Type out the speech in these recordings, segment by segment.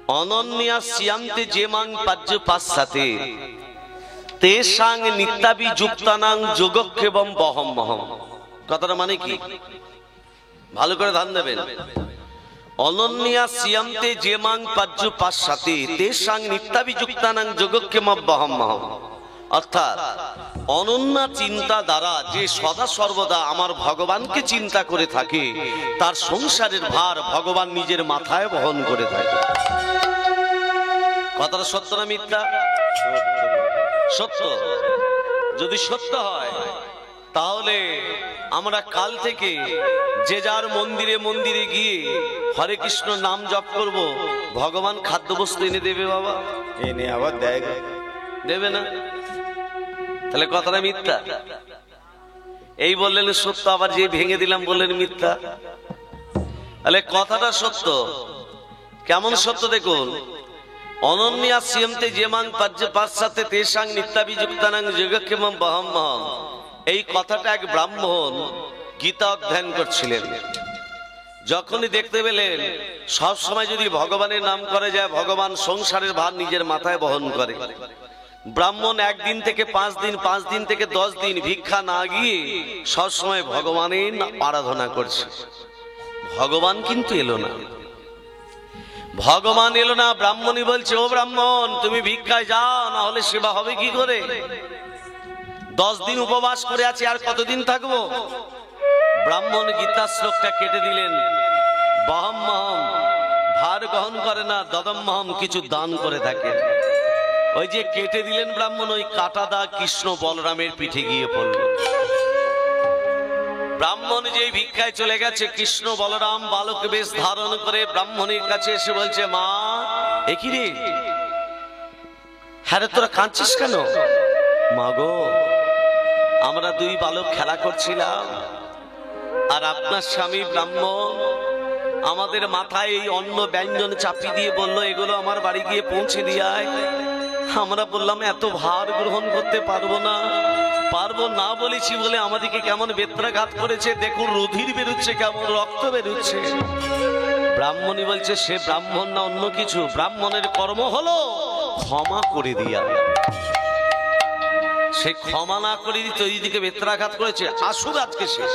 অনন্যা সিয়ান্তে যে মাং পাজ্য পাশ্চাতে তেষাং নিত্যাবি যুক্তানাং যোগক্ষেবং বহম মহম। কথাটা মানে কি? ভালো করে ধ্যান দেবেন। অনন্যা সিয়ান্তে যে মাং পাজ্য পাশ্চাতে তেষাং নিত্যাবি যুক্তানাং যোগক্ষেবং বহম মহম। অর্থাৎ অনন্যা চিন্তা দ্বারা যে সদা সর্বদা আমার ভগবানকে চিন্তা করে থাকে, তার সংসারের ভার ভগবান নিজের মাথায় বহন করে থাকে। কথাটা সত্য না মিথ্যা? সত্য। যদি সত্য হয় তাহলে আমরা কাল থেকে যে যার মন্দিরে মন্দিরে গিয়ে হরে কৃষ্ণ নাম জপ করব, ভগবান খাদ্যবস্তু এনে দেবে। বাবা এনে আবার দেয়? দেবে না। তাহলে কথাটা মিথ্যা। এই বললেন সত্য, আবার যে ভেঙে দিলাম বললেন মিথ্যা। তাহলে কথাটা সত্য। কেমন সত্য দেখুন। অনন্যা সিয়ন্তে যে মাং পাজ্য পাশ্চাতে তেষাং নিত্যাবিযুক্তানাং যোগক্ষেমং বহম মহম। এই কথাটা এক ব্রাহ্মণ গীতা অধ্যয়ন করছিলেন। যখনই দেখতে পেলেন সব সময় যদি ভগবানের নাম করে যায়, ভগবান সংসারের ভার নিজের মাথায় বহন করে। ব্রাহ্মণ একদিন থেকে 5 দিন, 5 দিন থেকে 10 দিন ভিক্ষা না গিয়ে সবসময় ভগবানের আরাধনা করছে। ভগবান কিন্তু এলো না। ভগবান এলো না। ব্রাহ্মণই বলছে, ও ব্রাহ্মণ, তুমি ভিক্ষায় যাও, না হলে সেবা হবে কি করে? 10 দিন উপবাস করে আছি, আর কতদিন থাকবো? ব্রাহ্মণ গীতার শ্লোকটা কেটে দিলেন। বহম মহম, ভার গ্রহণ করে না, দদম মহম, কিছু দান করে থাকে। ওই যে কেটে দিলেন ব্রাহ্মণ, ওই কাটা দাগ কৃষ্ণ বলরামের পিঠে গিয়ে পড়ল। ব্রাহ্মণ যে ভিক্ষায় চলে গেছে, কৃষ্ণ বলরাম বালক বেশ ধারণ করে ব্রাহ্মণের কাছে এসে বলছে, মা একই রে, হ্যাঁ রে, তোরা কাঁদছিস কেন? মা গো, আমরা 2 বালক খেলা করছিলাম, আর আপনার স্বামী ব্রাহ্মণ আমাদের মাথায় এই অন্ন ব্যঞ্জন চাপিয়ে দিয়ে বললো, এগুলো আমার বাড়ি গিয়ে পৌঁছে দিয়ে আয়। আমরা বললাম, এত ভার গ্রহণ করতে পারবো না। পারবো না বলেছি বলে আমাদেরকে কেমন বেত্রাঘাত করেছে, দেখুন রুধির বেরোচ্ছে, কেমন রক্ত বেরোচ্ছে। ব্রাহ্মণী বলছে, সে ব্রাহ্মণ না অন্য কিছু। ব্রাহ্মণের কর্ম হলো ক্ষমা করে দিয়া। সে ক্ষমা না করে দিতে ওইদিকে বেত্রাঘাত করেছে। আসুক আজকে শেষ।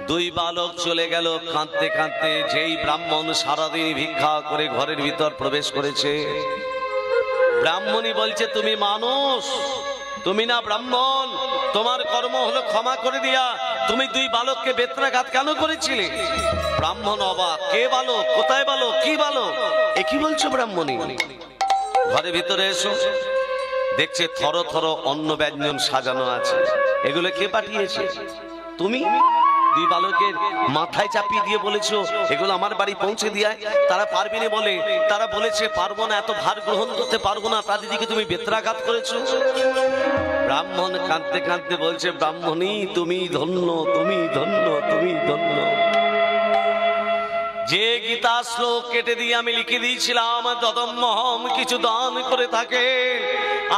2 বালক চলে গেল কাঁদতে কাঁদতে। যেই ব্রাহ্মণ সারাদিন ভিক্ষা করে ঘরের ভিতর প্রবেশ করেছে, ব্রাহ্মণী বলছে, তুমি মানুষ, তুমি না ব্রাহ্মণ। তোমার কর্ম হলো ক্ষমা করে দিয়া। তুমি 2 বালককে বেত্রাঘাত কেন করেছিলে? ব্রাহ্মণ অবাক, কে বালক, কোথায় বালক, কি বালক, এ কি বলছো ব্রাহ্মণী? ঘরের ভিতরে এসো। দেখছে থর থর অন্ন ব্যঞ্জন সাজানো আছে। এগুলো কে পাঠিয়েছে? তুমি 2 বালকের মাথায় চাপিয়ে দিয়ে বলেছো এগুলো আমার বাড়ি পৌঁছে দিয়ে। তারা পারবে না বলে, তারা বলেছে পারবো না, এত ভার গ্রহণ করতে পারবো না, তাদের দিকে তুমি বেত্রাঘাত করেছো। ব্রাহ্মণ কাঁদতে কাঁদতে বলছে, ব্রাহ্মণী তুমি ধন্য, তুমি ধন্য, তুমি ধন্য। যে গীতা শ্লোক কেটে দিয়ে আমি লিখে দিয়েছিলাম, দদম মহম, কিছু দান করে থাকে,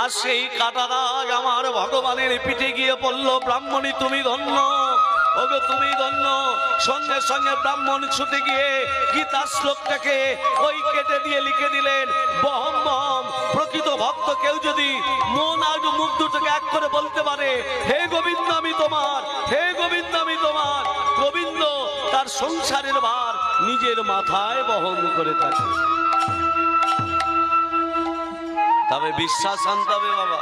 আর সেই কাটা দাগ আমার ভগবানের পিঠে গিয়ে পড়লো। ব্রাহ্মণী তুমি ধন্য, ওগো তুমি ধন্য। সঙ্গে সঙ্গে ব্রাহ্মণ ছুটে গিয়ে গীতা শ্লোকটাকে ওই কেটে দিয়ে লিখে দিলেন, বহম বহম। প্রকৃত ভক্ত কেউ যদি মন আর মুখ দুটোকে এক করে বলতে পারে, হে গোবিন্দ আমি তোমার, হে গোবিন্দ আমি তোমার, গোবিন্দ তার সংসারের ভার নিজের মাথায় বহন করে থাকে। তবে বিশ্বাস আনতে হবে বাবা।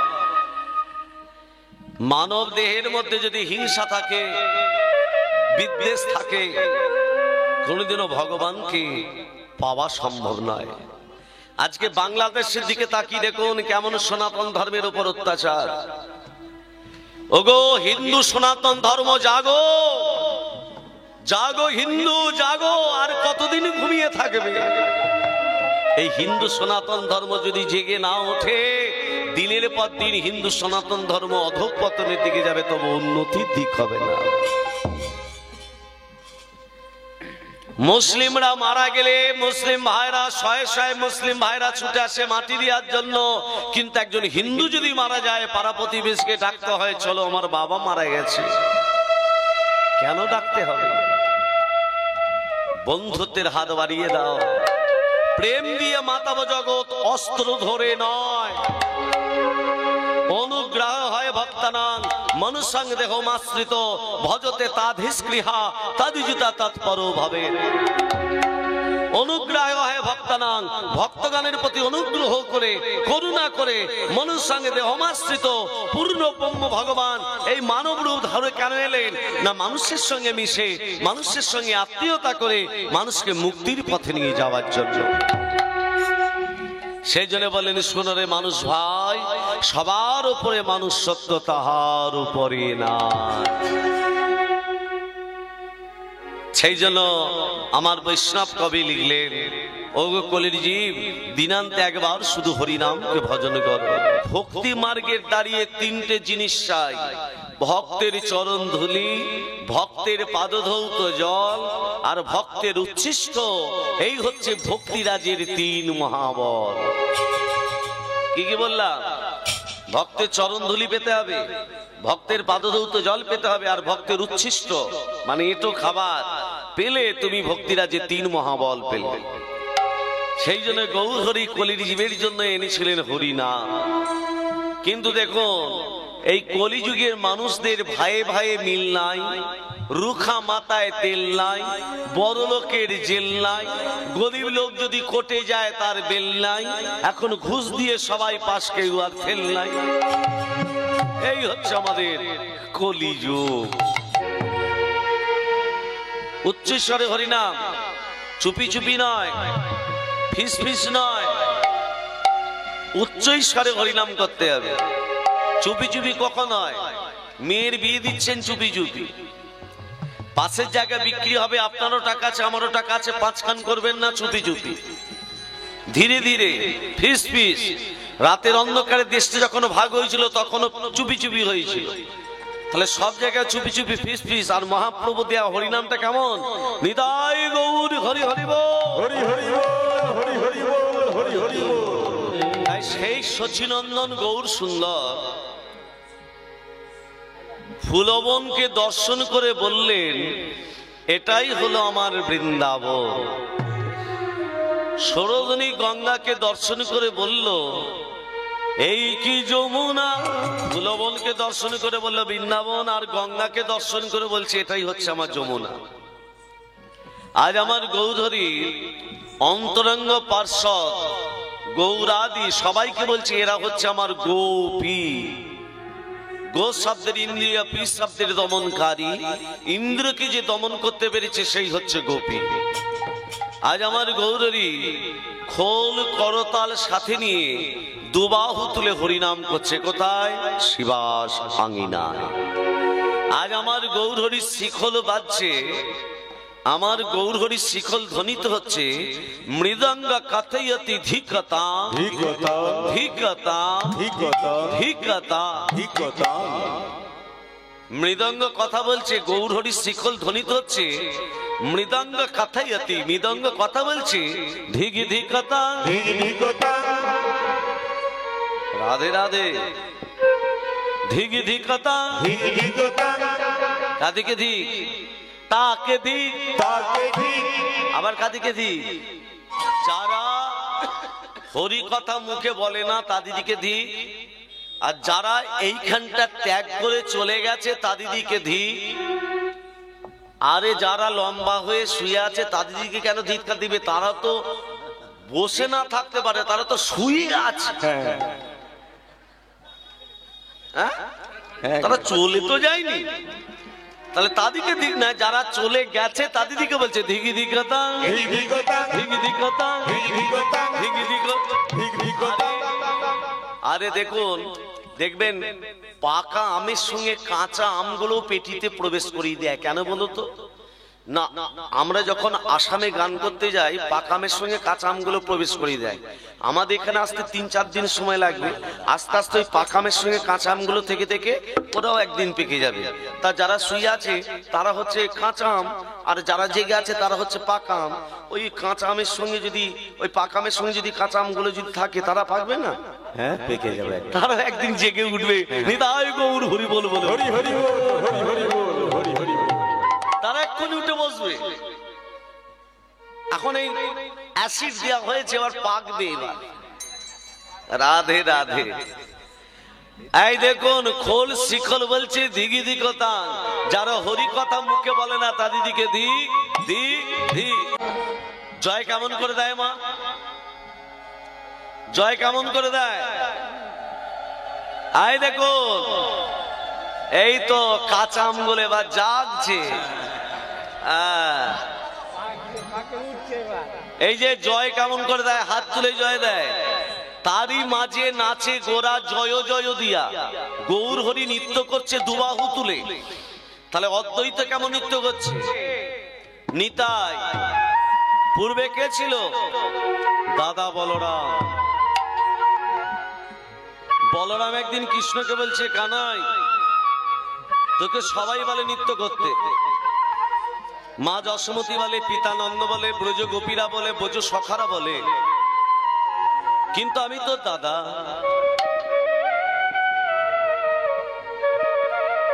মানব দেহের মধ্যে যদি হিংসা থাকে, বিদ্বেষ থাকে, কোনদিনও ভগবানকে পাওয়া সম্ভব নয়। আজকে বাংলাদেশের দিকে তাকিয়ে দেখুন কেমন সনাতন ধর্মের উপর অত্যাচার। ওগো হিন্দু সনাতন ধর্ম জাগো, জাগো হিন্দু জাগো। আর কতদিন ঘুমিয়ে থাকবে? এই হিন্দু সনাতন ধর্ম যদি জেগে না ওঠে, দিনের পর দিন হিন্দু সনাতন ধর্ম অধঃপতনের দিকে যাবে, তবে উন্নতির দিক হবে না। মুসলিমরা মারা গেলে মুসলিম ভাইরা শয়ে শয়ে মুসলিম ভাইরা ছুটে আসে মাটি দেওয়ার জন্য। কিন্তু একজন হিন্দু যদি মারা যায়, পাড়া প্রতিবেশীকে ডাকতে হয়, চলো আমার বাবা মারা গেছে। কেন ডাকতে হবে? বন্ধুত্বের হাত বাড়িয়ে দাও। প্রেম দিয়ে মাতাবো জগৎ, অস্ত্র ধরে নয়। অনুগ্রহ হয় ভক্তানাং মনুষ্যাং দেহমাশ্রিত ভজতে তাধিস্পৃহা তাদিজুতা তৎপরো ভবে। অনুগ্রহ হয় ভক্তানাং, ভক্তগণের প্রতি অনুগ্রহ করে করুণা করে মনুষ্যাঙ্গে দেহমাশ্রিত পূর্ণ ব্রহ্ম ভগবান এই মানব রূপ ধরে কেন এলেন না মানুষের সঙ্গে মিশে মানুষের সঙ্গে আত্মীয়তা করে মানুষকে মুক্তির পথে নিয়ে যাওয়ার জন্য। সেই জন্য বলেন শুনো রে মানুষ ভাই, সবার উপরে মানুষ সত্য, তাহার উপরে না। সেই জন্য আমার বৈষ্ণব কবি লিখলেন, ও কলির জীব দিনান্তে একবার শুধু হরিনামকে ভজন কর। ভক্তি মার্গের দাঁড়িয়ে তিনটে জিনিস চাই, ভক্তের চরণ ধুলি, ভক্তের পাদধৌত জল আর ভক্তের উচ্ছিষ্ট। এই হচ্ছে ভক্তিরাজের তিন মহাবল। কি কি বললাম? ভক্তের চরণ ধুলি পেতে হবে, ভক্তের পাদধৌত জল পেতে হবে, আর ভক্তের উচ্ছিষ্ট মানে এটো খাবার পেলে তুমি ভক্তিরাজের তিন মহাবল পেলে। সেই জন্য গৌর হরি কলির জীবের জন্য এনেছিলেন হরিনাম। কিন্তু দেখুন এই কলিযুগের মানুষদের ভাইয়ে ভাইয়ে মিল নাই, রুখা মাথায় তেল নাই, বড় লোকের জেল নাই, গরিব লোক যদি কোর্টে যায় তার বেল নাই, এখন ঘুষ দিয়ে সবাই পাশ কেউ আর ফেল নাই। এই হচ্ছে আমাদের কলিযুগ। উচ্চস্বরে হরিনাম, চুপি চুপি নয়, ফিস ফিস নয়, উচ্চস্বরে হরিনাম করতে হবে। চুপি চুপি কখন হয়? মেয়ের বিয়ে দিচ্ছেন চুপি চুপি, পাশের জায়গা বিক্রি হবে, আপনারও টাকা আছে আমারও টাকা আছে, পাঁচখান করবেন না, চুপি চুপি ধীরে ধীরে ফিস ফিস। রাতের অন্ধকারে দেশটা যখন ভাগ হয়েছিল তখনও চুপি চুপি হয়েছিল। তাহলে সব জায়গায় চুপি চুপি ফিস ফিস। আর মহাপ্রভু দেয়া হরিনামটা কেমন? নিতাই গৌর হরি হরি বল, হরি হরি বল, হরি হরি বল, হরি হরি বল। তাই সেই শচীনন্দন গৌর সুন্দর ফুলবনকে দর্শন করে বললেন, এটাই হলো আমার বৃন্দাবন। সরোজিনী গঙ্গাকে দর্শন করে বলল, এই কি যমুনা। ফুলবনকে দর্শন করে বলল বৃন্দাবন, আর গঙ্গাকে দর্শন করে বলছে এটাই হচ্ছে আমার যমুনা। আজ আমার গৌরহরি অন্তরঙ্গ পার্ষদ গৌরাদি সবাইকে বলছে এরা হচ্ছে আমার গোপী। গো শব্দের ইন্দ্রিয়, পি শব্দের দমনকারী। ইন্দ্রকে যে দমন করতে পেরেছে সেই হচ্ছে গোপী। আজ আমার গৌরহরি খোল করতাল সাথে নিয়ে দুবাহু তুলে হরিনাম করছে। কোথায়? শিবাস আঙিনায়। আজ আমার গৌরহরি শিখল বাজছে, আমার গৌরহরি শিখল ধ্বনিত হচ্ছে মৃদঙ্গ কথয়তি ধিকতা ধিকতা ধিকতা ধিকতা ধিকতা। মৃদঙ্গ কথা বলছে, গৌরহরি শিখল ধ্বনিত হচ্ছে মৃদঙ্গ কথয়তি, মৃদঙ্গ কথা বলছে ধিগি ধিকতা ধিগি ধিকতা। রাধে রাধে। ধিগি ধিকতা ধিগি ধিকতা। কাদিকে ধিক, তাকে ধিক, তাকে ধিক, আবার কাদিকে ধিক। যারা হরি কথা মুখে বলে না তাদিদিকে ধিক, আর যারা এইখানটা ত্যাগ করে চলে গেছে তাদিদিকে ধিক। আরে যারা লম্বা হয়ে শুয়ে আছে তাদিদিকে কেন ধিক্কার দিবে? তারা তো বসে না থাকতে পারে, তারা তো শুয়ে আছে। তারা চলে তো যায়নি, তাহলে তাদিকে দিক না, যারা চলে গেছে তাদিদিকে বলছে ধিগি ধিকতা ধিগি ধিকতা ধিগি ধিকতা ধিগি ধিকতা। আরে দেখুন, দেখবেন পাকা আমের সঙ্গে কাঁচা আমগুলো পেটিতে প্রবেশ করিয়ে দেয়। কেন বলো তো? না, আমরা যখন আসামে গান করতে যাই পাকা আমের সঙ্গে কাঁচা আমগুলো প্রবেশ করিয়ে দেয়। আমাদের এখানে আসতে ৩-৪ দিন সময় লাগবে, আস্তে আস্তে ওই পাকা আমের সঙ্গে কাঁচা আমগুলো থেকে থেকে ওরাও একদিন পেকে যাবে। তা যারা শুয়ে আছে তারা হচ্ছে কাঁচা আম, আর যারা জেগে আছে তারা হচ্ছে পাকা আম। ওই কাঁচা আমের সঙ্গে যদি ওই পাকা আমের সঙ্গে যদি কাঁচা আমগুলো যদি থাকে তারা পাকবে না? হ্যাঁ, পেকে যাবে। তারা একদিন জেগে উঠবে, নিতাই গৌর হরি বল বলে, হরি হরি বল, হরি হরি বল, হরি হরি বল। তারা এক্ষুনি উঠে বসবে। এখন এই অ্যাসিড দেওয়া হয়েছে, এবার পাকবে। এবার রাধে রাধে। এই দেখুন, খোল শিখল বলছে দিগি দিকতা, যারা হরি কথা মুখে বলে না তাদিদিকে দি দি দি। জয় কেমন করে দেয় মা? জয় কেমন করে দেয়? এই দেখুন, এই তো কাঁচা আমগুলো এবার জাগছে। এই যে জয় কেমন করে দেয়, হাত তুলে জয় দেয়। তারই মাঝে নাচে গোরা জয় জয় দিয়া, গৌর হরি নৃত্য করছে দুবাহু তুলে। তাহলে অদ্বৈত কেমন নৃত্য করছে? নিতাই। পূর্বে কে ছিল? দাদা বলরাম। বলরাম একদিন কৃষ্ণকে বলছে, কানাই তোকে সবাই বলে নৃত্য করতে, মা যশোমতী বলে, পিতানন্দ বলে, ব্রজ গোপীরা বলে, ব্রজ সখারা বলে, কিন্তু আমি তো দাদা,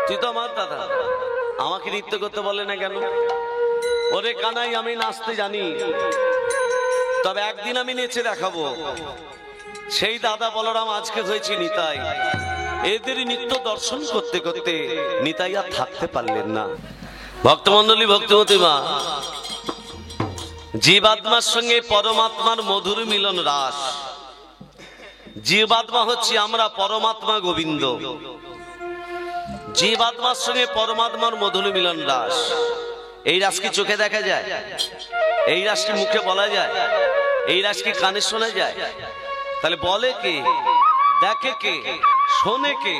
তুই তো আমার দাদা, আমাকে নৃত্য করতে বলে না কেন? ওরে কানাই, আমি নাচতে জানি, তবে একদিন আমি নেচে দেখাবো। সেই দাদা বলরাম আজকে হয়েছে নিতাই। এদের নৃত্য দর্শন করতে করতে নিতাই আর থাকতে পারলেন না। ভক্তমন্ডলী, ভক্তিমতী মা, জীবাত্মার সঙ্গে পরমাত্মার মধুর মিলন রাস। জীবাত্মা হচ্ছে আমরা, পরমাত্মা গোবিন্দ। জীবাত্মার সঙ্গে পরমাত্মার মধুর মিলন রাস। এই রাস কি চোখে দেখা যায়? এই রাস কি মুখে বলা যায়? এই রাস কি কানে শোনা যায়? তাহলে বলে কে, দেখে কে, শোনে কে?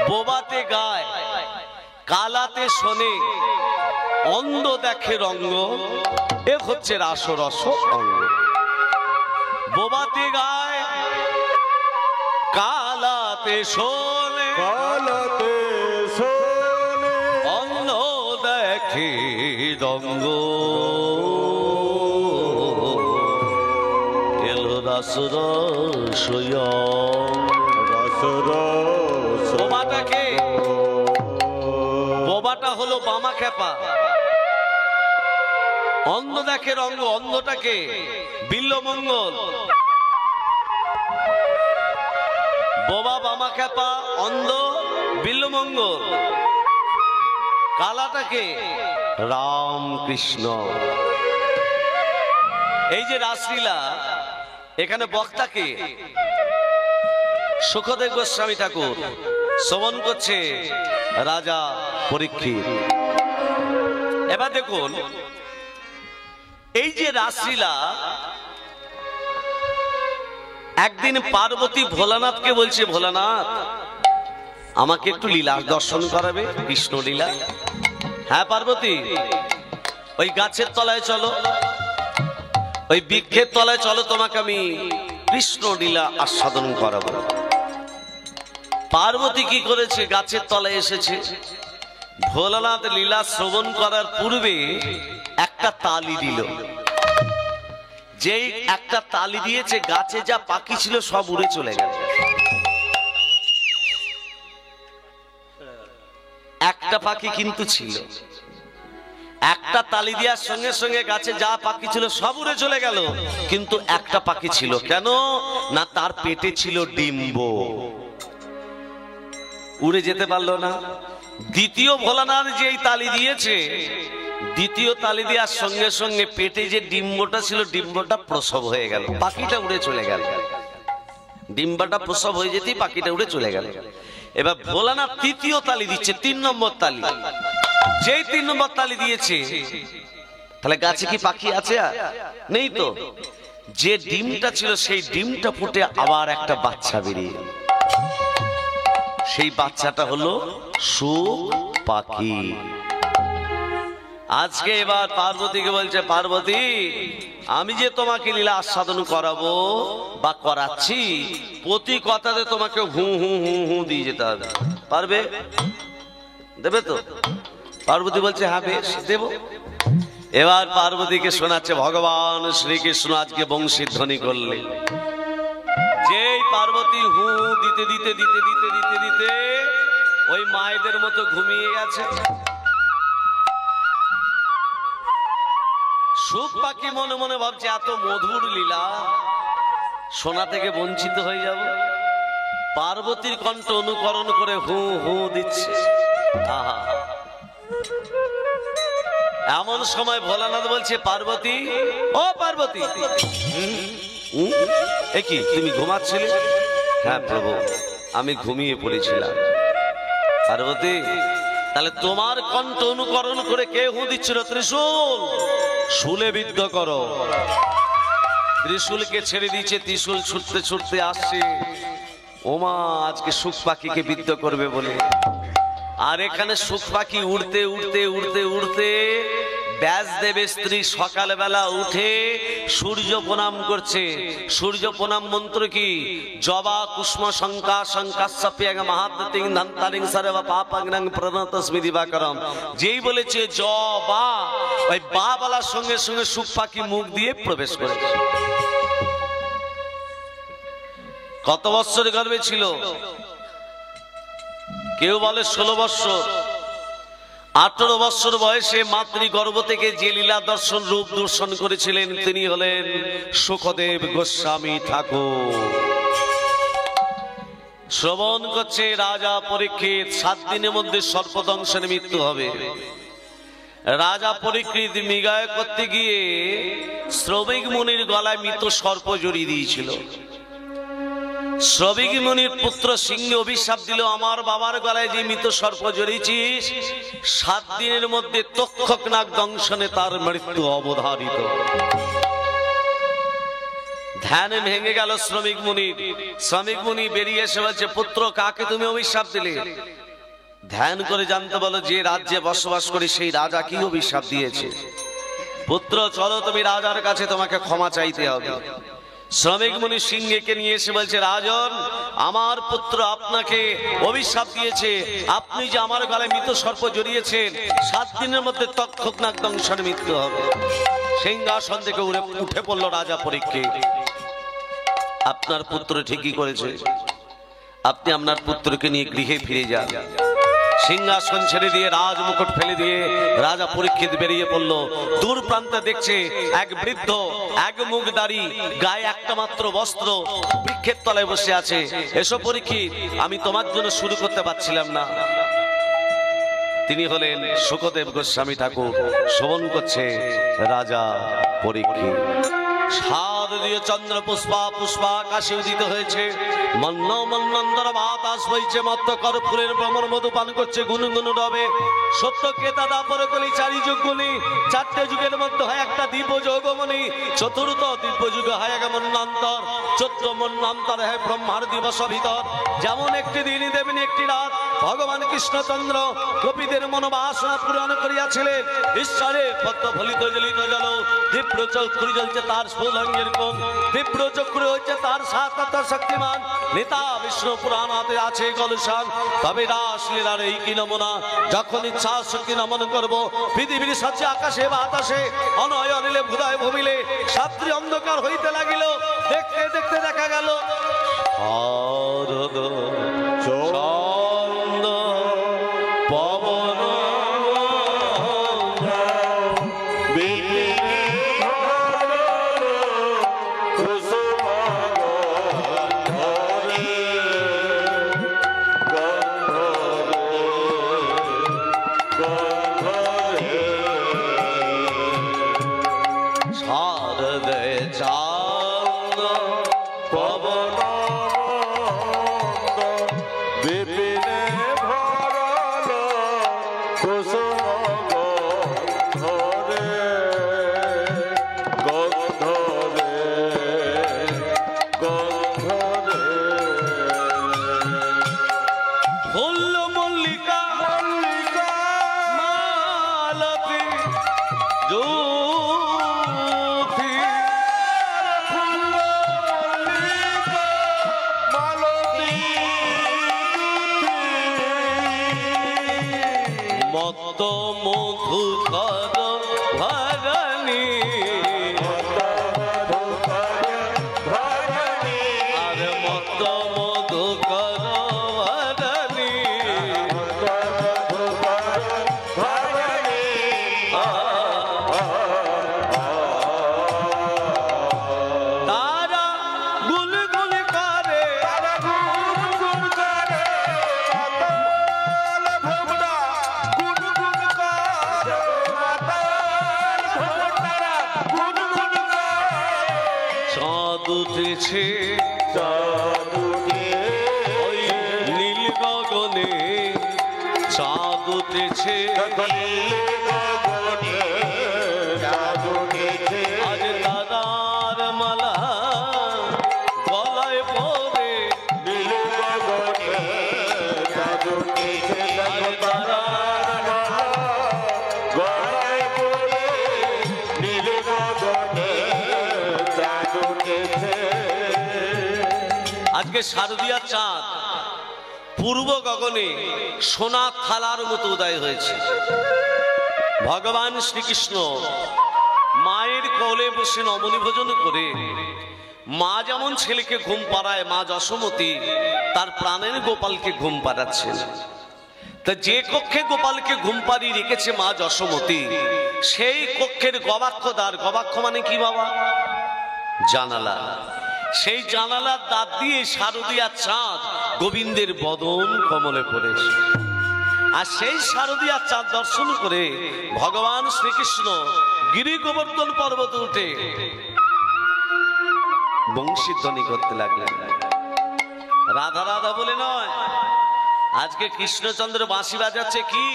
বোবাতে গায়, কালাতে শোনে, অন্ধ দেখে রঙ্গ, এ হচ্ছে রাসরস অঙ্গ। বোবাতে গায়, কালাতে শোনে, কালাতে শোনে, অন্ধ দেখে রঙ্গ, এলো রাসরস। রাসরস। বোবাটাকে, বোবাটা হলো বামা খেপা, অন্ধ দেখে রঙ্গ, অন্ধটাকে বিল্লমঙ্গল। বোবা বামা খেপা, অন্ধ বিল্লমঙ্গল। কালাটাকে রামকৃষ্ণ। এই যে রাসলীলা, এখানে বক্তাকে সুখদেব গোস্বামী ঠাকুর, শ্রবণ করছে রাজা পরীক্ষিত। এবার দেখুন, এই যে রাসলীলা, একদিন পার্বতী ভোলানাথকে বলছে, ভোলানাথ আমাকে একটু লীলা দর্শন করাবে, কৃষ্ণ লীলা। হ্যাঁ পার্বতী, ওই গাছের তলায় চলো, ওই বৃক্ষের তলায় চলো, তোমাকে আমি কৃষ্ণ লীলা আস্বাদন করাবো। পার্বতী কি করেছে? গাছের তলায় এসেছে। ভোলানাথ লীলা শ্রবণ করার পূর্বে একটা তালি দিল। যেই একটা তালি দিয়েছে, গাছে যা পাখি ছিল সব উড়ে চলে গেল। একটা পাখি কিন্তু ছিল। একটা তালি দেওয়ার সঙ্গে সঙ্গে গাছে যা পাখি ছিল সব উড়ে চলে গেল, কিন্তু একটা পাখি ছিল। কেন না? তার পেটে ছিল ডিম্ব, উড়ে যেতে পারলো না। দ্বিতীয় ভোলানাথ যেই তালি দিয়েছে, দ্বিতীয় তালি দেওয়ার সঙ্গে সঙ্গে পেটে যে ডিম্বটা ছিল, ডিম্বটা প্রসব হয়ে গেল, পাখিটা উড়ে চলে গেল। ডিম্বাটা প্রসব হয়ে যেতেই পাখিটা উড়ে চলে গেল। এবার ভোলানাথ তৃতীয় তালি দিচ্ছে, 3 নম্বর তালি। যেই 3 নম্বর তালি দিয়েছে, তাহলে গাছে কি পাখি আছে? নেই তো। যে ডিমটা ছিল, সেই ডিমটা ফুটে আবার একটা বাচ্চা বেরিয়ে, সেই বাচ্চাটা হলো সুখ পাখি। আজকে এবার পার্বতীকে বলছে, পার্বতী আমি যে তোমাকে লীলা আস্বাদন করাবো বা করাচ্ছি, প্রতি কথাতে তোমাকে হু হু হু হু দিয়ে যেতে হবে। পারবে? দেবে তো? পার্বতী বলছে হ্যাঁ বেশ দেব। এবার পার্বতীকে শোনাচ্ছে ভগবান শ্রীকৃষ্ণ আজকে বংশীধ্বনি করলে। যেই পার্বতী হু হু দিতে দিতে দিতে দিতে দিতে দিতে ওই মায়েদের মতো ঘুমিয়ে গেছে। সুখ পাখি মনে মনে ভাবছে এত মধুর লীলা, সোনা থেকে বঞ্চিত হয়ে যাব। পার্বতীর কণ্ঠ অনুকরণ করে হু হু দিচ্ছে। আহা, এমন সময় ভোলানাথ বলছে, পার্বতী, ও পার্বতী, এ কি তুমি ঘুমাচ্ছিলে? হ্যাঁ প্রভু, আমি ঘুমিয়ে পড়েছিলাম। পার্বতী, তাহলে তোমার কণ্ঠ অনুকরণ করে কে হু দিচ্ছিল? ত্রিশূল, শুলে বিদ্ধ করো। ত্রিশূলকে ছেড়ে দিয়েছে, ত্রিশূল ছুটতে ছুটতে আসছে ওমা আজকে সুখ পাখিকে বিদ্ধ করবে বলে। আর এখানে সুখ পাখি উড়তে উড়তে উড়তে উড়তে ব্যাসদেবের স্ত্রী সকালবেলা উঠে সূর্য প্রণাম করছে। সূর্য প্রণাম মন্ত্র কি? জবা কুষ্ম শঙ্কা শঙ্কাস্যপ্যাং মহাত্তিং ধন্তারিং সর্ব পাপাগ্নং প্রণতস্মি দিবাকরম। যেই বলেছে জবা, ওই বা বলার সঙ্গে সঙ্গে সুখ পাখি মুখ দিয়ে প্রবেশ করেছে। কত বৎসর গর্ভে ছিল? কেউ বলে 16 বৎসর। 18 বৎসর বয়সে মাতৃগর্ভ থেকে যে লীলা দর্শন রূপ দর্শন করেছিলেন তিনি হলেন সুখদেব গোস্বামী ঠাকুর। শ্রবণ করছে রাজা পরীক্ষিত 7 দিনের মধ্যে সর্পদংশনে মৃত্যু হবে। রাজা পরীক্ষিত মৃগয়া করতে গিয়ে শ্রমিক মুনির গলায় মৃত সর্প জড়িয়ে দিয়েছিল। শ্রমিক মুনির পুত্র সিংহ অভিশাপ দিল, আমার বাবার গলায় যে মৃত সর্প জড়িয়েছিস 7 দিনের মধ্যে তক্ষক নাগ দংশনে তার মৃত্যু অবধারিত। ধ্যান ভেঙে গেল শ্রমিক মুনির। শ্রমিক মুনি বেরিয়ে এসে বলছে, পুত্র কাকে তুমি অভিশাপ দিলে? ধ্যান করে জানতে বলো যে রাজ্যে বসবাস করি সেই রাজা কি অভিশাপ দিয়েছে। পুত্র চলো তুমি রাজার কাছে, তোমাকে ক্ষমা চাইতে হবে। শ্রমিক মুনি সিংহকে নিয়ে এসে বলছে, রাজন আমার পুত্র আপনাকে অভিশাপ দিয়েছে, আপনি যে আমার গলায় মৃত সর্প জড়িয়েছেন 7 দিনের মধ্যে তক্ষক নাগ দংশনে মৃত্যু হবে। সিংহাসন থেকে উঠে পড়ল রাজা পরীক্ষিত। আপনার পুত্র ঠিকই করেছে, আপনি আপনার পুত্রকে নিয়ে গৃহে ফিরে যান। সিংহাসন ছেড়ে দিয়ে রাজমুকুট ফেলে দিয়ে রাজা পরীক্ষিত বেরিয়ে পড়ল। দূর প্রান্তে দেখছে এক বৃদ্ধ, এক মুখ দাড়ি, গায়ে একটা মাত্র বস্ত্র, বৃক্ষের তলায় বসে আছে। এসো পরীক্ষিত, আমি তোমার জন্য শুরু করতে পারছিলাম না। তিনি হলেন সুখদেব গোস্বামী ঠাকুর। শ্রবণ করছে রাজা পরীক্ষিত। সাদ দিয়ে চন্দ্র পুষ্পা পুষ্পা আকাশে উদিত হয়েছে। মন্ন মন্নন্দর বাতাস বইছে, মত্ত কর্পূরের ভ্রমর মধু পান করছে গুনগুন রবে। সত্য কেতা দাপর কলি 4 যুগগুলি, 4টে যুগের মধ্যে হয় একটা দিব্য যোগমণি। চতুর্থ দিব্য যুগে হয় এক মন্নান্তর, 14 মন্নান্তর হয় ব্রহ্মার দিবস ভিতর। যেমন একটি দিন তেমনি একটি রাত ভগবান কৃষ্ণচন্দ্র গোপীদের মনোবাসনা পূরণ করিয়াছিলেন। ঈশ্বরের পদ্ম ফলিত জলিত জল, তীব্র চক্র জ্বলছে তার স্থূলঙ্গের কোণ, তীব্র চক্র হচ্ছে তার 7 শক্তিমান। নেতা বিষ্ণু পুরাণাতে আছে গলসান। তবে রাসলীলার এই কি নমুনা, যখন ইচ্ছা শক্তি নমন করব পৃথিবীর সাথে আকাশে বাতাসে অনয় অনিলে ভুদায় ভূমিলে সাত্রী অন্ধকার হইতে লাগিল। দেখতে দেখতে দেখা গেল ছন্দ পবন উঠেছে চাঁদ উঠেছে ওই নীল গগনে চাঁদ উঠেছে আজ দাদার মালা গলায় পরে আজ দাদার আজকে শারদীয়ার চাঁদ পূর্ব গগনে সোনা থালার মতো উদয় হয়েছে। ভগবান শ্রীকৃষ্ণ মায়ের কোলে বসে নবনী ভোজন করে মা যেমন ছেলেকে ঘুম পাড়ায়, মা যশোমতী তার প্রাণের গোপালকে ঘুম পাড়াচ্ছেন। তা যে কক্ষে গোপালকে ঘুম পাড়িয়ে রেখেছে মা যশোমতী, সেই কক্ষের গবাক্ষ দ্বার, গবাক্ষ মানে কি বাবা? জানালা। সেই জানালার দাঁত দিয়ে শারদীয়া চাঁদ গোবিন্দের বদন কমলে পড়েছে। আর সেই শারদীয়া চাঁদ দর্শন করে ভগবান শ্রীকৃষ্ণ গিরি গোবর্ধন পর্বত উঠে বংশীধ্বনি করতে লাগলেন। রাধা রাধা বলে নয়, আজকে কৃষ্ণচন্দ্র বাঁশি বাজাচ্ছে কি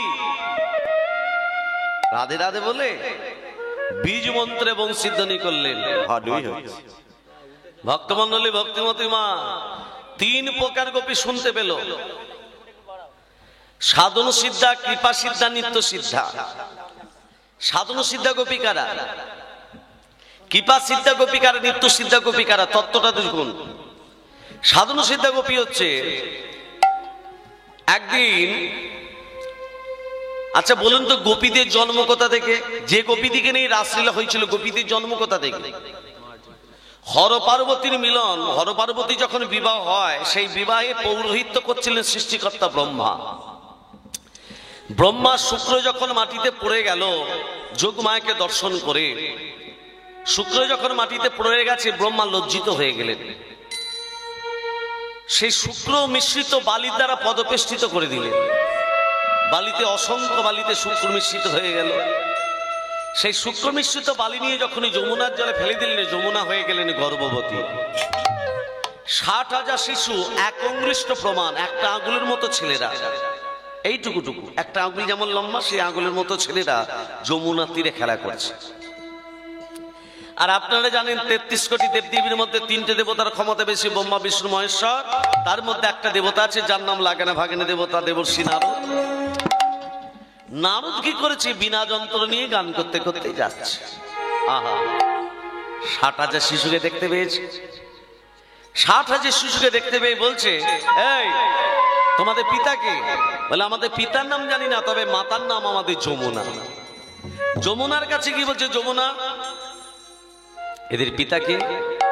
রাধে রাধে বলে বীজ মন্ত্রে বংশীধ্বনি করলেন। ভক্তমন্ডলী, ভক্তিমতী মা তিন প্রকার গোপী শুনতে পেল, সাধন সিদ্ধা, কৃপা সিদ্ধা, নিত্য সিদ্ধা। সাধন সিদ্ধা গোপিকারা, কৃপা সিদ্ধা গোপিকারা, নিত্য সিদ্ধা গোপিকারা, তত্ত্বটা দেখুন। সাধন সিদ্ধা গোপী হচ্ছে একদিন, আচ্ছা বলুন তো গোপীদের জন্ম কোথা থেকে? যে গোপীদিকে নিয়ে রাসলীলা হয়েছিল, গোপীদের জন্ম কোথা থেকে? হর পার্বতীর মিলন, হর পার্বতী যখন বিবাহ হয়, সেই বিবাহে পৌরোহিত্য করছিলেন সৃষ্টিকর্তা ব্রহ্মা। ব্রহ্মা শুক্র যখন মাটিতে পড়ে গেল যোগমায়াকে দর্শন করে, শুক্র যখন মাটিতে পড়ে গেছে ব্রহ্মা লজ্জিত হয়ে গেলেন। সেই শুক্র মিশ্রিত বালির দ্বারা পদবেষ্টিত করে দিলেন। বালিতে অসংখ্য বালিতে শুক্র মিশ্রিত হয়ে গেল। সেই শুক্র মিশ্রিত বালি নিয়ে যখনই যমুনার জলে ফেলে দিলেন, যমুনা হয়ে গেলেন গর্ভবতী। 60,000 শিশু এক অঙ্গুষ্ঠ প্রমাণ, একটা আঙুলের মতো ছেলেরা, এইটুকু একটা আঙুল যেমন লম্বা, সেই আঙুলের মতো ছেলেরা যমুনার তীরে খেলা করছে। আর আপনারা জানেন 33 কোটি দেবদেবীর মধ্যে 3টে দেবতার ক্ষমতা বেশি, ব্রহ্মা বিষ্ণু মহেশ্বর। তার মধ্যে একটা দেবতা আছে যার নাম লাগানা ভাগিনী দেবতা, দেবর্ষি নারদ। নারদ কি করেছে? বিনা যন্ত্র নিয়ে গান করতে করতে যাচ্ছে। আহা, 60,000 শিশুকে দেখতে পেয়েছে। 60,000 শিশুকে দেখতে পেয়ে বলছে, এই তোমাদের পিতাকে? বলে আমাদের পিতার নাম জানি না, তবে মাতার নাম আমাদের যমুনা। যমুনার কাছে কি বলছে যমুনা? এদের পিতাকে?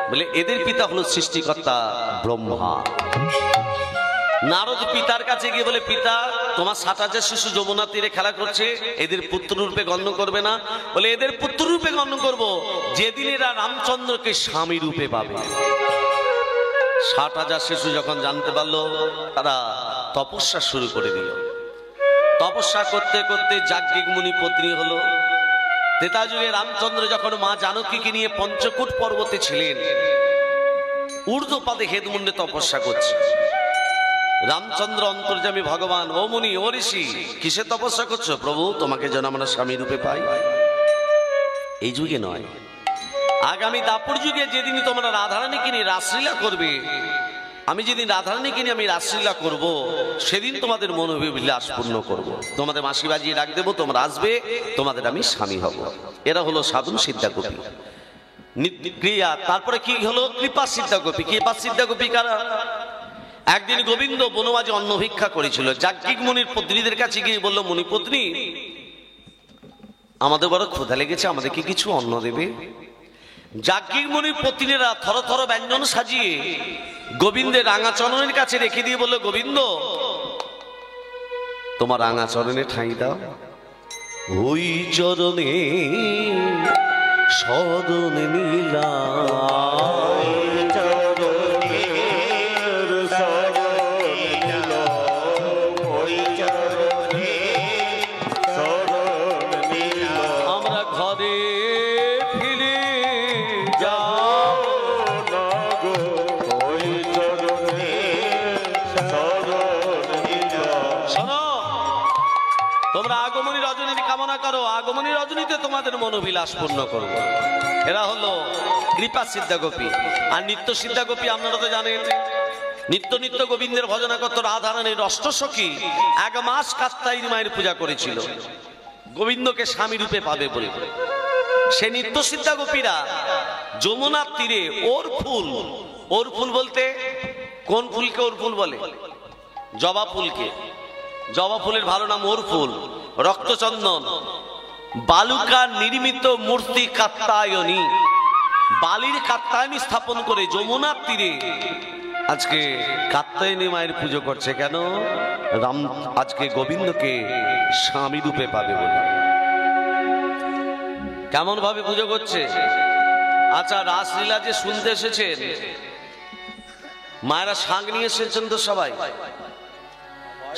বলে এদের পিতা হলো সৃষ্টিকর্তা ব্রহ্মা। নারদ পিতার কাছে গিয়ে বলে, পিতা তোমার 60,000 শিশু যমুনা তীরে খেলা করছে, এদের পুত্র রূপে গণ্য করবে না? বলে এদের পুত্র রূপে গণ্য করব যেদিন এরা রামচন্দ্রকে স্বামী রূপে পাবে। 60,000 শিশু যখন জানতে পারলো, তারা তপস্যা শুরু করে দিল। তপস্যা করতে করতে যাজ্ঞিক মুনি পত্নী হলো। ত্রেতা যুগে রামচন্দ্র যখন মা জানকীকে নিয়ে পঞ্চকূট পর্বতে ছিলেন, ঊর্ধ্বপাদে হেদমুন্ডে তপস্যা করছে। রামচন্দ্র অন্তর্যামী ভগবান, ও মুনি, ও ঋষি, কিসে তপস্যা করছো? প্রভু তোমাকে যেন আমরা স্বামী রূপে পাই। এই যুগে নয়, আগামী দাপর যুগে যেদিন তোমরা রাধারানীকে নিয়ে রাসলীলা করবে, আমি যেদিন রাধারানীকে নিয়ে আমি রাসলীলা করব, সেদিন তোমাদের মনোভিলাস পূর্ণ করব, তোমাদের মাসি বাজিয়ে ডাক দেবো, তোমরা আসবে, তোমাদের আমি স্বামী হব। এরা হলো সাধন সিদ্ধা গোপী ক্রিয়া। তারপরে কি হলো? কৃপা সিদ্ধা গোপী। কৃপা সিদ্ধা গোপী কারা? একদিন গোবিন্দ বনবাজে অন্ন ভিক্ষা করেছিল। যাজ্ঞিক মুনির পত্নীদের কাছে গিয়ে বলল, মুনি পত্নী, আমাদের বড় ক্ষুধা লেগেছে, আমাদেরকে কিছু অন্ন দেবে? যাজ্ঞিক মুনির পত্নীরা থর থর ব্যঞ্জন সাজিয়ে গোবিন্দের রাঙা চরণের কাছে রেখে দিয়ে বলল, গোবিন্দ তোমার রাঙা চরণে ঠাঁই দাও। ওই চরণে সদন নীলা, আমরা ঘরে ফিরে যাও তোমরা আগমনী রজনীর কামনা করো, আগমনী রজনীতে তোমাদের মনোবিলাস পূর্ণ করব। এরা হলো কৃপা সিদ্ধা গোপী। আর নিত্য সিদ্ধা গোপী আপনারা তো জানেন, নিত্য নিত্য গোবিন্দের ভজনা করত। রাধারানীর অষ্টসখী 1 মাস কাত্যায়নী মায়ের পূজা করেছিল গোবিন্দকে স্বামী রূপে পাবে বলে। সে নিত্য সিদ্ধা গোপীরা যমুনার তীরে ওর ফুল বলতে কোন ফুলকে ওর ফুল বলে? জবা ফুলকে। জবা ফুলের ভালো নাম ওর ফুল। রক্তচন্দন, বালুকার নির্মিত মূর্তি কাত্যায়নী, বালির কাত্যায়নী স্থাপন করে যমুনার তীরে আজকে কাত্যায়নী মায়ের পুজো করছে। কেন? রাম আজকে গোবিন্দকে স্বামী রূপে পাবে বলে। কেমন ভাবে পুজো করছে? আচ্ছা, রাসলীলা যে শুনতে এসেছেন, মায়েরা শাঁখ নিয়ে এসেছেন তো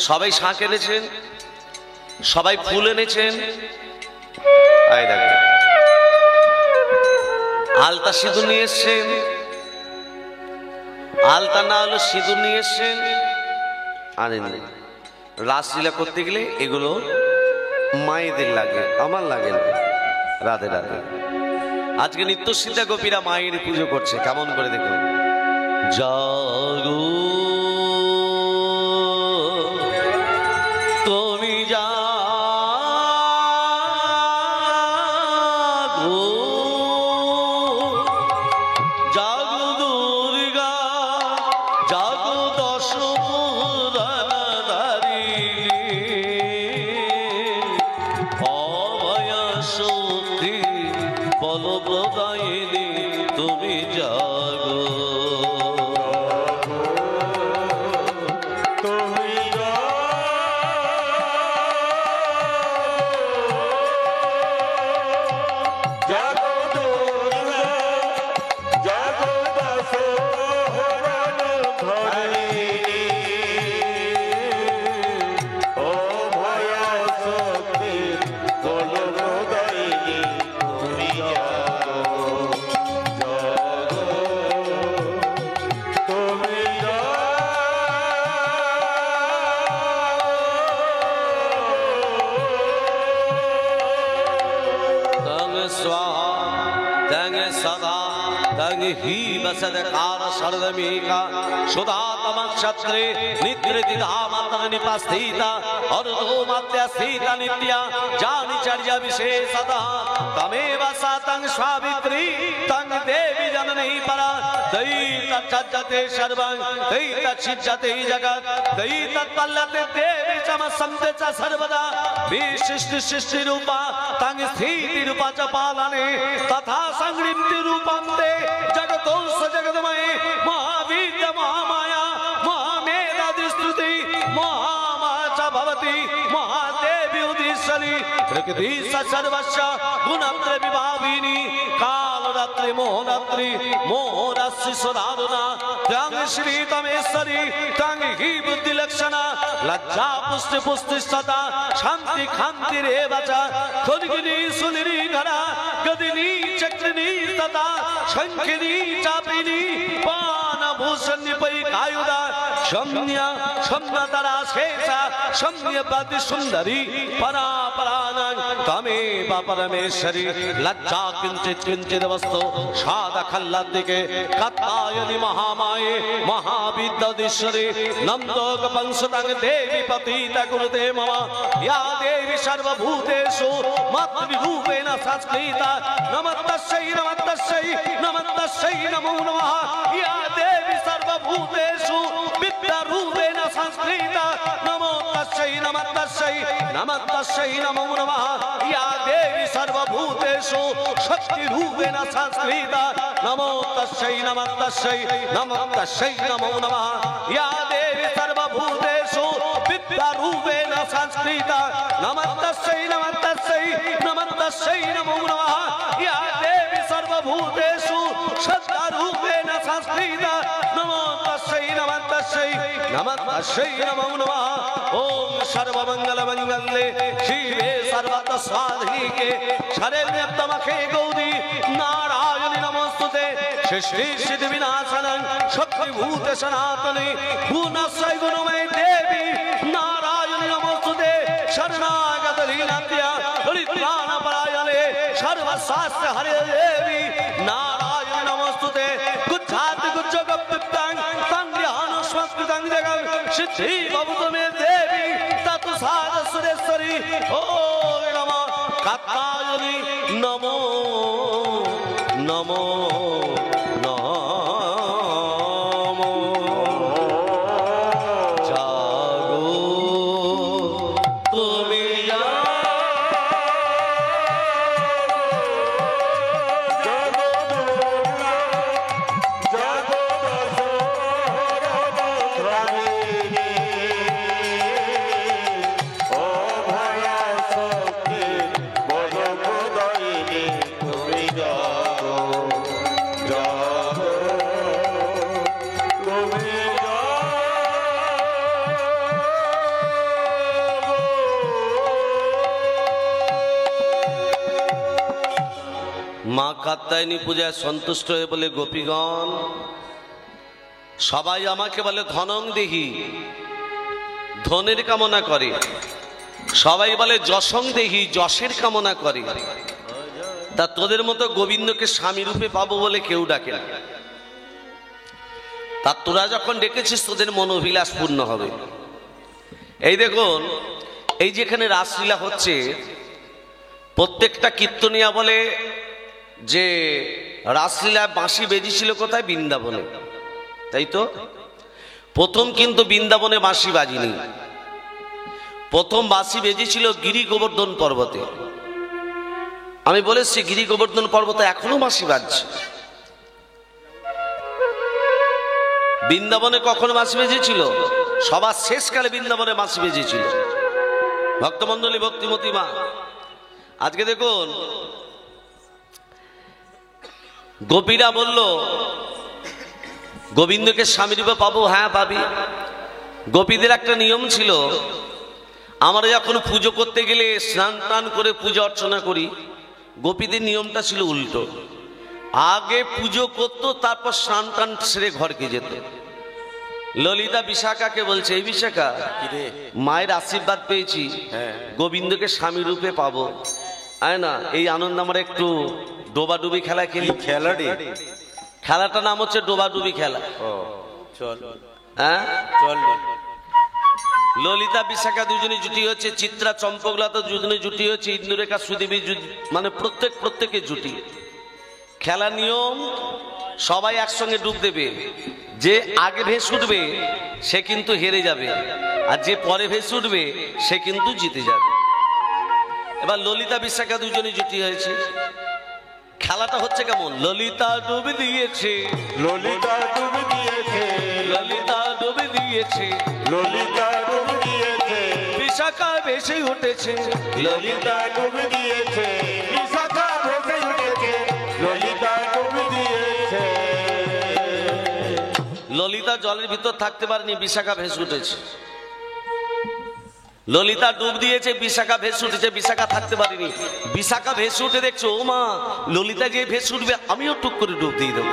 সবাই শাঁখ এনেছেন, সবাই ফুল এনেছেন। আলতা সিঁদুর নিয়ে এসছেন, আলতা না হলো সিঁদুর নিয়ে এসছেন। আনেননি। রাসলীলা করতে গেলে এগুলো মায়েদের লাগে, আমার লাগে না। রাধে রাধে। আজকে নিত্য সিদ্ধা গোপীরা মায়ের পুজো করছে। কেমন করে দেখুন। জাগো তুমি জাগো, জাগো দুর্গা, জাগো দশ অভয়া শক্তি বলপ্রদায়িনী তুমি জাগো। बसदकार शरदमेका सुधातम क्षत्रे निद्रिता मात्र निपस्थिता और दो मात्या सीता नित्या जानि चर्या विशेषतः तमेव सातं स्वावित्री तं देवी जननी परा दैतच्छज्जते सर्वं दैतच्छिज्जते जगत् दैतत्पल्लते देवी समसन्ते च सर्वदा विशिष्टि सृष्टि रूपा तं स्थिति रूपा च पालने तथा संगृप्ति रूपं ते जगतो जगदमय महावीर्य महामाया महामेधादिस्तुति महामाया भवति महादेवी उदीश्वरी प्रकृति सर्वस्व गुणत्र विभाविनी कालरात्रि मोहरात्रि मोहरात्रि सुधारुणा त्वं श्री तमेश्वरी त्वं हि बुद्धि लक्षणा लज्जा पुष्टि पुष्टिस्तता शांति खांति रेवचा खुदगिनी सुनिरी घरा गदिनी चक्रिनी तथा शंखिनी चापिनी पान भूषण पै कायुदा शम्या शम्यतरा शेषा शम्यपति सुंदरी परा परानंग तमेव परमेश्वरी लज्जा किंचित किंचित वस्तु सादा खल्लादिके कात्यायनी महामाये महाविद्याधीश्वरी नंदोग पंसुतंग देवी पतिता गुरुते मम या देवी सर्वभूतेषु मातृरूपेण संस्कृता नमस्तस्यै नमस्तस्यै नमस्तस्यै नमो नमः या देवी सर्वभूतेषु विद्यारूपेण संस्कृता नमो तस्यै नमस्तस्यै नमस्तस्यै नमो नमः या देवी सर्वभूतेषु शक्तिरूपेण संस्कृता नमो तस्यै नमस्तस्यै नमस्तस्यै नमो नमः या देवी सर्वभूतेषु विद्यारूपेण संस्कृता नमस्तस्यै नमस्तस्यै नमस्तस्यै नमो नमः या देवी सर्वभूतेषु शक्तिरूपेण संस्कृता नमो तस्यै नमस्तस्यै नमस्तस्यै नमो नमः ओम सर्वमंगल मंगले शिवे सर्वत्र स्वाधिके शरण्यतमखे गौरी नारायणी नमोस्तुते सृष्टि सिद्धि विनाशनं शक्तिभूत सनातने गुणश्रय गुणमय देवी नारायणी नमोस्तुते शरणागत শাস্ত্র হরে দেবী নারায়ণ নমস্তুতে গুচ্ছাত গুচ্ছগপ্পিপ্তাং সংগ্রহাণ সংস্কৃতাং জগৎ সিদ্ধি ভবতমে দেবী ততু সাদ সুরেশ্বরী ও নমঃ কাত্যায়নী নমো নমো নমো জাগো তুমি মা কাত্যায়নী পূজায় সন্তুষ্ট হয়ে বলে গোপীগণ সবাই আমাকে বলে ধনং দেহি, ধনের কামনা করে। সবাই বলে যশং দেহি, যশের কামনা করে। তা তোদের মতো গোবিন্দকে স্বামী রূপে পাবো বলে কেউ ডাকে না। তা তোরা যখন ডেকেছিস তোদের মনোবিলাস পূর্ণ হবে। এই দেখুন, এই যেখানে রাসলীলা হচ্ছে, প্রত্যেকটা কীর্তনিয়া বলে যে রাসলীলায় বাঁশি বেজেছিল কোথায়? বৃন্দাবনে, তাই তো? প্রথম কিন্তু বৃন্দাবনে বাঁশি বাজিনি, প্রথম বাঁশি বেজেছিল গিরি গোবর্ধন পর্বতে। আমি বলেছি গিরি গোবর্ধন পর্বতে এখনো বাঁশি বাজছে। বৃন্দাবনে কখন বাঁশি বেজেছিল? সবার শেষকালে বৃন্দাবনে বাঁশি বেজেছিল। ভক্তমন্ডলী, ভক্তিমতী মা, আজকে দেখুন গোপীরা বলল গোবিন্দকে স্বামী রূপে পাবো। হ্যাঁ পাবি। গোপীদের একটা নিয়ম ছিল, আমরা যখন পুজো করতে গেলে স্নান টান করে পূজা অর্চনা করি, গোপীদের নিয়মটা ছিল উল্টো। আগে পুজো করতো, তারপর স্নান টান সেরে ঘরকে যেত। ললিতা বিশাখাকে বলছে, এই বিশাখা, মায়ের আশীর্বাদ পেয়েছি, গোবিন্দকে স্বামী রূপে পাবো, আয় না এই আনন্দ আমরা একটু ডোবাডুবি খেলা খেলি। খেলাটার নাম হচ্ছে ডোবাডুবি খেলা। হ্যাঁ, ললিতা বিশাখা দুজনে জুটি হচ্ছে, চিত্রা চম্পকলতা দুজনে জুটি হচ্ছে, ইন্দুরেখা সুদেবী মানে প্রত্যেকে জুটি। খেলা নিয়ম, সবাই একসঙ্গে ডুব দেবে। যে আগে ভেসে উঠবে সে কিন্তু হেরে যাবে, আর যে পরে ভেসে উঠবে সে কিন্তু জিতে যাবে। এবার ললিতা বিশাখা দুজনে জুটি হয়েছে। খেলাটা হচ্ছে কেমন? ললিতা ডুব দিয়েছে, ললিতা ডুব দিয়েছে, ললিতা ডুব দিয়েছে, ললিতা ডুব দিয়েছে, বিশাখা ভেসে উঠেছে, ললিতা ডুব দিয়েছে, বিশাখা ভেসে উঠেছে, ললিতা ডুব দিয়েছে। ললিতা জলের ভিতর থাকতে পারেনি, বিশাখা ভেসে উঠেছে। ললিতা ডুব দিয়েছে, বিশাখা ভেসে উঠেছে, বিশাখা থাকতে পারেনি। বিশাখা ভেসে উঠে দেখছো, ও মা, ললিতা যে ভেসে উঠবে আমিও টুক করে ডুব দিয়ে দেবো।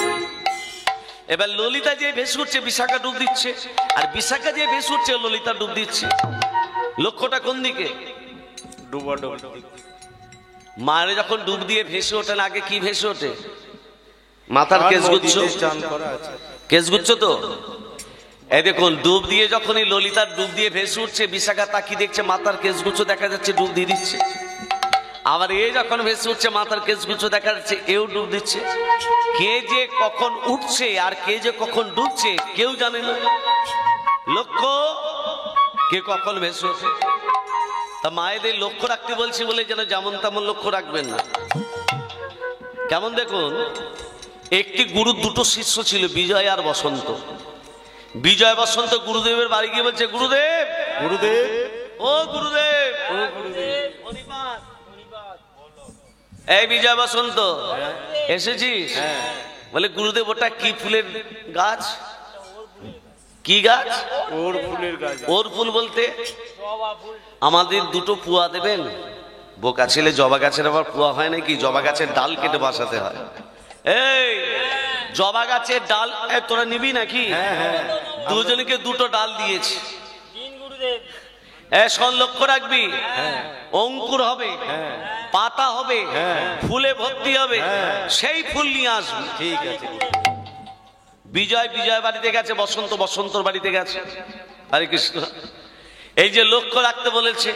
এবার ললিতা যে ভেসে উঠছে, বিশাখা ডুব দিচ্ছে, আর বিশাখা যে ভেসে উঠছে, ললিতা ডুব দিচ্ছে। লক্ষ্যটা কোন দিকে? ডুবা ডুব। মায়ের যখন ডুব দিয়ে ভেসে ওঠেন, আগে কি ভেসে ওঠে? মাথার কেশগুচ্ছ, কেশগুচ্ছ তো। এই দেখুন, ডুব দিয়ে যখনই ললিতার ডুব দিয়ে ভেসে উঠছে, বিশাখা তাকিয়ে দেখছে মাথার কেশগুচ্ছ দেখা যাচ্ছে, ডুব দিয়ে দিচ্ছে। আবার এ যখন ভেসে উঠছে, মাথার কেশগুচ্ছ দেখা যাচ্ছে, এও ডুব দিচ্ছে। কে যে কখন উঠছে আর কে যে কখন ডুবছে কেউ জানে না। লক্ষ্য, কে কখন ভেসে ওঠে। তা মায়েদের লক্ষ্য রাখতে বলছি বলে যেন যেমন তেমন লক্ষ্য রাখবেন না। কেমন দেখুন, একটি গুরুর দুটো শিষ্য ছিল, বিজয় আর বসন্ত। বিজয় বসন্ত গুরুদেবের বাড়ি গিয়ে বলছে, গুরুদেব, গুরুদেব, ও গুরুদেব, এই বিজয় বসন্ত এসেছিস? বলে, গুরুদেব ওটা কি ফুলের গাছ? কি গাছ? ওর ফুলের গাছ। ওর ফুল বলতে আমাদের দুটো পুয়া দেবেন। বোকা ছেলে, জবা গাছের আবার পুয়া হয় নাকি? জবা গাছের ডাল কেটে বসাতে হয়। এই জবা গাছের ডাল তোরা নিবি নাকি? দুজনকে দুটো ডাল দিয়েছি। শোন, লক্ষ্য রাখবি, অঙ্কুর হবে, পাতা হবে, হ্যাঁ। ফুলে ভর্তি হবে, হ্যাঁ। সেই ফুল নিয়ে আসবে। ঠিক আছে বিজয় বিজয় বাড়িতে গেছে, বসন্ত বসন্তর বাড়িতে গেছে। হরে কৃষ্ণ। এই যে লক্ষ্য রাখতে বলেছে,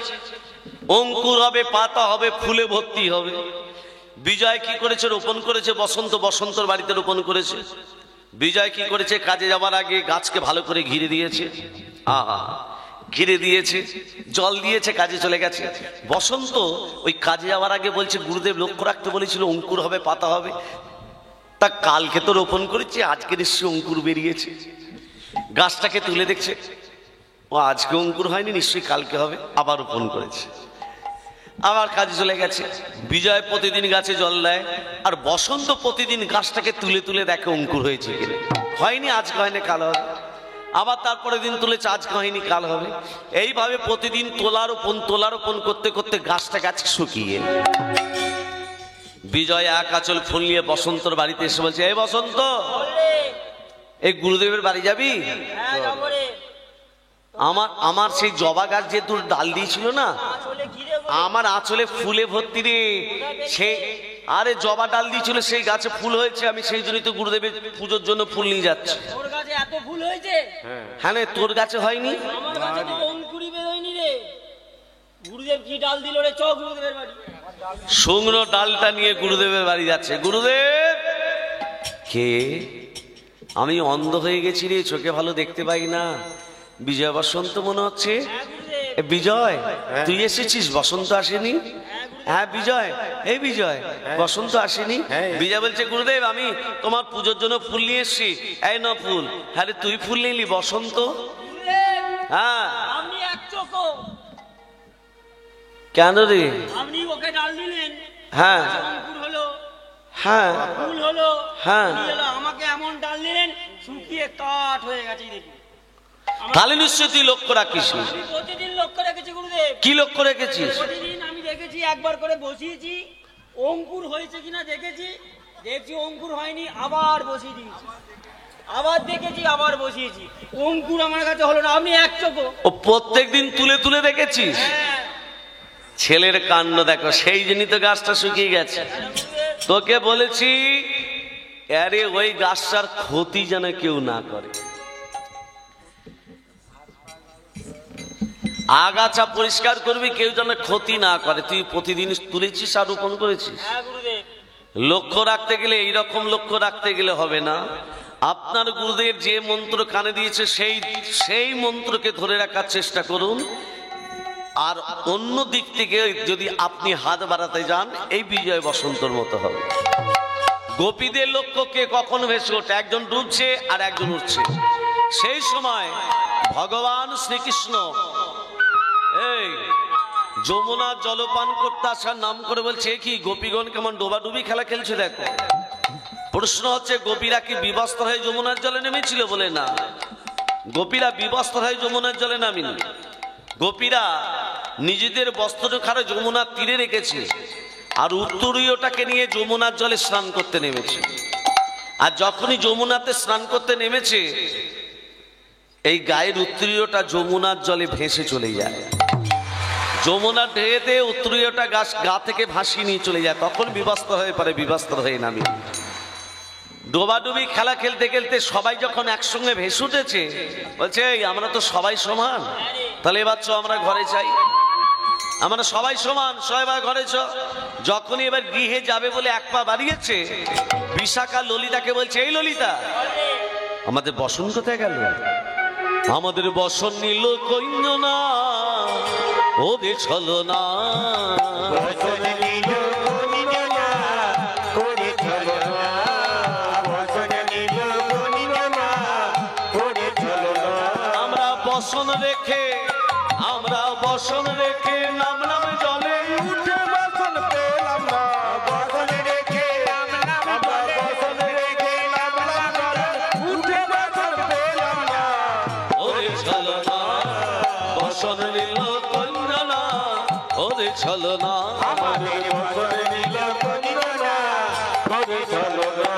অঙ্কুর হবে, পাতা হবে, ফুলে ভর্তি হবে। বিজয় কি করেছে? রোপণ করেছে। বসন্ত বসন্তর বাড়িতে রোপণ করেছে। বিজয় কি করেছে? কাজে যাওয়ার আগে গাছকে ভালো করে ঘিরে দিয়েছে। আহা, ঘিরে দিয়েছে, জল দিয়েছে, কাজে চলে গেছে। বসন্ত ওই কাজে যাওয়ার আগে বলছে, গুরুদেব লক্ষ্য রাখতে বলেছিল অঙ্কুর হবে, পাতা হবে। তা কালকে তো রোপণ করেছে, আজকে নিশ্চয়ই অঙ্কুর বেরিয়েছে। গাছটাকে তুলে দেখছে, ও আজকে অঙ্কুর হয়নি, নিশ্চয়ই কালকে হবে। আবার রোপণ করেছে, আবার কাজে চলে গেছে। বিজয় প্রতিদিন গাছে জল দেয়, আর বসন্ত প্রতিদিন গাছটাকে তুলে তুলে দেখে অঙ্কুর হয়েছে কিনা। হয়নি, আজকে হয়নি, কাল হবে। আবার তারপরে দিন তুলেছে, আজকে হয়নি, কাল হবে। এইভাবে প্রতিদিন তোলারোপণ করতে করতে গাছটা গাছে শুকিয়ে। বিজয় এক আঁচল ফুল নিয়ে বসন্তর বাড়িতে এসে বলছে, এই বসন্ত, এই গুরুদেবের বাড়ি যাবি? আমার সেই জবা গাছ যে তোর ডাল দিয়েছিল না, আমার আঁচলে ফুলে ভর্তি রে। সে আরে জবা ডাল দিয়েছিল, সেই গাছে ফুল হয়েছে। আমি সেই জন্যই তো গুরুদেবের পুজোর জন্য ফুল নিয়ে যাচ্ছি। তোর গাছে এত ফুল হয়েছে? হ্যাঁ রে, তোর গাছে হয়নি? আমার গাছে তো অঙ্কুরই বেরোয়নি রে। গুরুদেব কি ডাল দিল রে? চ গুরুদেবের বাড়ি। শুকনো ডালটা নিয়ে গুরুদেবের বাড়ি যাচ্ছে। গুরুদেব কে? আমি অন্ধ হয়ে গেছি রে, চোখে ভালো দেখতে পাই না। বিজয় বসন্ত মনে হচ্ছে। হ্যাঁ গুরুদেব। এ বিজয়, তুই এসেছিস? বসন্ত আসেনি? হ্যাঁ বিজয়, এই বিজয়, বসন্ত আসেনি? বিজয় বলছে, গুরুদেব আমি তোমার পুজোর জন্য ফুল নিয়ে এসছি। এই না ফুল। হ্যাঁ রে, তুই ফুল নিলি? বসন্ত? গুরুদেব, হ্যাঁ। আপনি এক চোখ। কেন রে? আপনি ওকে ডাল দিলেন, হ্যাঁ অঙ্কুর হলো, হ্যাঁ ফুল হলো, হ্যাঁ। ফুল হলো। আমাকে এমন ডাল দিলেন, শুকিয়ে কাঠ হয়ে গেছে দেখুন। তাহলে নিশ্চয়ই তুই লক্ষ্য রাখিস নি। আমি প্রতিদিন লক্ষ্য রেখেছি গুরুদেব। কি লক্ষ্য রেখেছিস? প্রতিদিন আমি দেখেছি, একবার করে বসিয়েছি, অঙ্কুর হয়েছে কিনা দেখেছি। দেখছি অঙ্কুর হয়নি, আবার বসিয়ে দিয়েছি। আবার দেখেছি, আবার বসিয়েছি, অঙ্কুর আমার কাছে হলো না। আপনি এক চোখ। ও প্রত্যেকদিন তুলে তুলে দেখেছিস? হ্যাঁ। ছেলের কাণ্ড দেখো, সেই জন্যই তো গাছটা শুকিয়ে গেছে। তোকে বলেছি, আরে ওই গাছটার ক্ষতি যেন কেউ না করে। আগাছা পরিষ্কার করবি, কেউ যেন ক্ষতি না করে। তুই প্রতিদিন তুলেছিস আর রোপণ করেছিস। হ্যাঁ গুরুদেব। লক্ষ্য রাখতে গেলে এইরকম লক্ষ্য রাখতে গেলে হবে না। আপনার গুরুদেব যে মন্ত্র কানে দিয়েছে সেই মন্ত্রকে ধরে রাখার চেষ্টা করুন। আর অন্য দিক থেকে যদি আপনি হাত বাড়াতে যান, এই বিজয় বসন্তর মতো হবে। গোপীদের লক্ষ্য কে কখন ভেসে ওঠে, একজন ডুবছে আর একজন উঠছে। সেই সময় ভগবান শ্রীকৃষ্ণ এই যমুনার জলপান করতে আসার নাম করে বলছে, কি গোপীগণ কেমন ডোবাডুবি খেলা খেলছে দেখো। প্রশ্ন হচ্ছে, গোপীরা কি বিবস্ত্র হয়ে যমুনার জলে নেমেছিল? বলে না, গোপীরা বিবস্ত্র হয়ে যমুনার জলে নামেনি। গোপীরা নিজেদের বস্ত্রখানা যমুনার তীরে রেখেছে, আর উত্তরীয়টাকে নিয়ে যমুনার জলে স্নান করতে নেমেছে। আর যখনই যমুনাতে স্নান করতে নেমেছে, এই গায়ের উত্তরীয়টা যমুনার জলে ভেসে চলে যায়। যমুনার ঢেউতে উত্তরীয়টা গা থেকে ভাসিয়ে নিয়ে চলে যায়। তখন বিবস্ত্র হয়ে পারে, বিবস্ত্র হয়ে নামে। ডোবাডুবি খেলা খেলতে খেলতে সবাই যখন একসঙ্গে ভেসে উঠেছে, বলছে এই আমরা তো সবাই সমান, তাহলে এবার চ আমরা ঘরে চাই। আমরা সবাই সমান, সবাই ঘরে চ। যখনই এবার গৃহে যাবে বলে এক পা বাড়িয়েছে, বিশাখা ললিতাকে বলছে, এই ললিতা, আমাদের বসন কোথায় গেল? আমাদের বসন নিল কইন্য না, ওদের ছলো না। আমরা বসন রেখে নামলাম জলে, উঠে বসন পেলাম না, বসন রেখে বসন রেখে নামলাম জলে, উঠে বসন পেলাম না। ওরে ছলো না, বসন নিল কইন্য না, ওরে ছলো না। আমাদের বসন নিল কইন্য না, ওরে ছলো না।